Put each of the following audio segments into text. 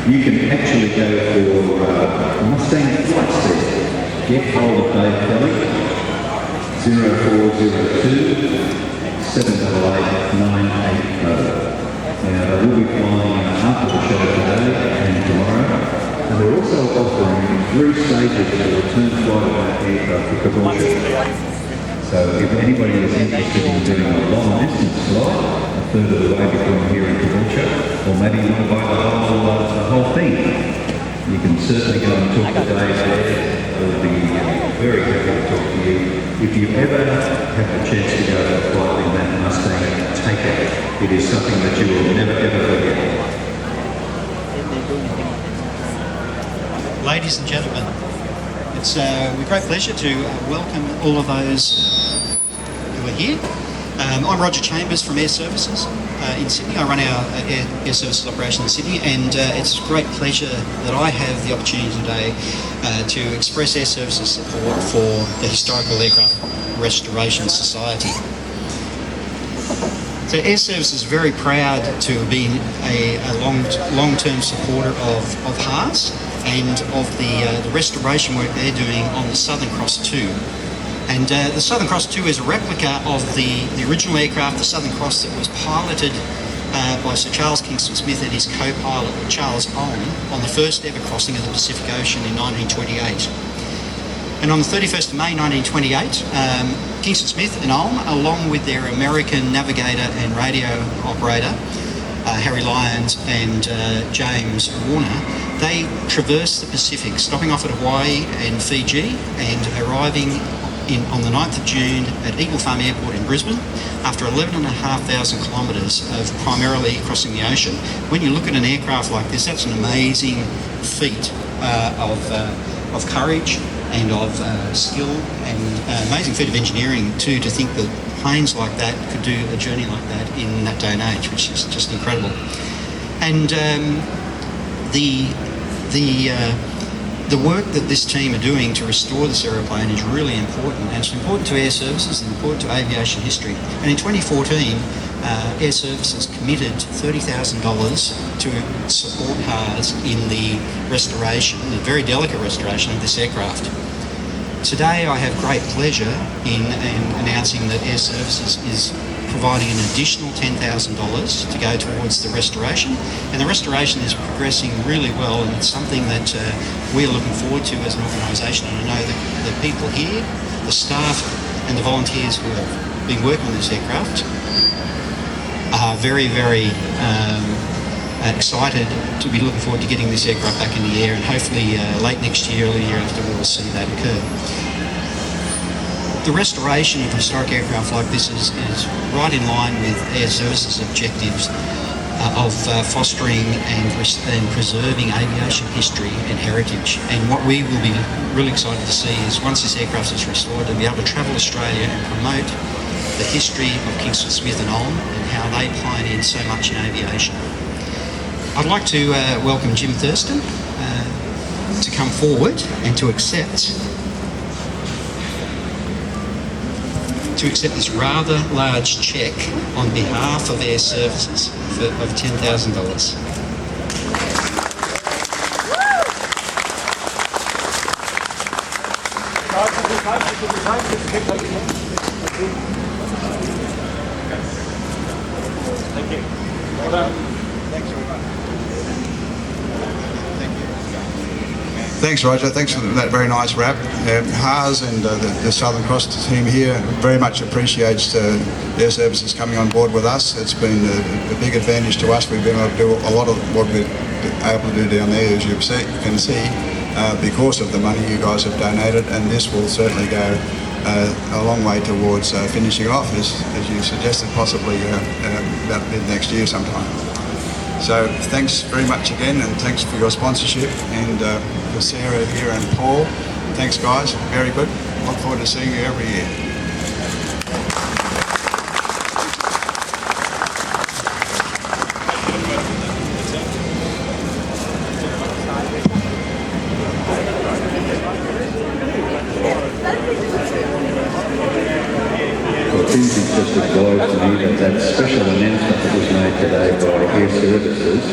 you can actually go for Mustang flight seat. Get hold of Dave Kelly, 0402 788 980. Now, they will be flying after the show today and tomorrow, and they're also offering 3 stages of a return flight of that aircraft for Caboolture. So if anybody is interested in doing a long distance flight, a third of the way between here and Caboolture, or maybe you want to buy the whole thing, you can certainly go and talk to Dave there. He'll be very happy to talk to you. If you ever have the chance to go to a flight in that Mustang, take it. It is something that you will never ever forget. Ladies and gentlemen, it's with great pleasure to welcome all of those who are here. I'm Roger Chambers from Air Services in Sydney. I run our Air Services operation in Sydney, and it's a great pleasure that I have the opportunity today to express Air Services support for the Historical Aircraft Restoration Society. So Air Services is very proud to have been a long-term supporter of HARS and of the restoration work they're doing on the Southern Cross 2. And the Southern Cross 2 is a replica of the original aircraft, the Southern Cross, that was piloted by Sir Charles Kingston Smith and his co-pilot Charles Ulm on the first ever crossing of the Pacific Ocean in 1928. And on the 31st of May 1928, Kingston Smith and Ulm, along with their American navigator and radio operator, Harry Lyons and James Warner, they traversed the Pacific, stopping off at Hawaii and Fiji and arriving on the 9th of June at Eagle Farm Airport in Brisbane after 11,500 kilometres of primarily crossing the ocean. When you look at an aircraft like this, that's an amazing feat of courage and of skill, and amazing feat of engineering too, to think that planes like that could do a journey like that in that day and age, which is just incredible. And the work that this team are doing to restore this aeroplane is really important, and it's important to Air Services and important to aviation history. And in 2014, Air Services committed $30,000 to support HARS in the restoration, the very delicate restoration of this aircraft. Today I have great pleasure in announcing that Air Services is providing an additional $10,000 to go towards the restoration, and the restoration is progressing really well, and it's something that we are looking forward to as an organisation. And I know that the people here, the staff and the volunteers who have been working on this aircraft are very, very excited to be looking forward to getting this aircraft back in the air, and hopefully late next year, early year after, we will see that occur. The restoration of historic aircraft like this is right in line with Air Services' objectives of fostering and preserving aviation history and heritage. And what we will be really excited to see is, once this aircraft is restored, to be able to travel Australia and promote the history of Kingston Smith and Ulm and how they pioneered so much in aviation. I'd like to welcome Jim Thurston to come forward and to accept this rather large cheque on behalf of Air Services of $10,000. Thank you. Well done. Thanks very much. Thanks, Roger. Thanks for that very nice wrap. HARS and the Southern Cross team here very much appreciates Air Services coming on board with us. It's been a big advantage to us. We've been able to do a lot of what we're able to do down there, as you can see, because of the money you guys have donated, and this will certainly go a long way towards finishing off, as you suggested, possibly about mid-next year sometime. So thanks very much again, and thanks for your sponsorship, and for Sarah here and Paul. Thanks guys, very good. Look forward to seeing you every year. It's just advised to me that special announcement that was made today by Air Services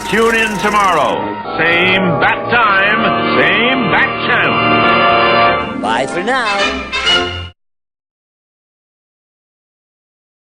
Tune in tomorrow. Same bat time, same bat channel. Bye for now.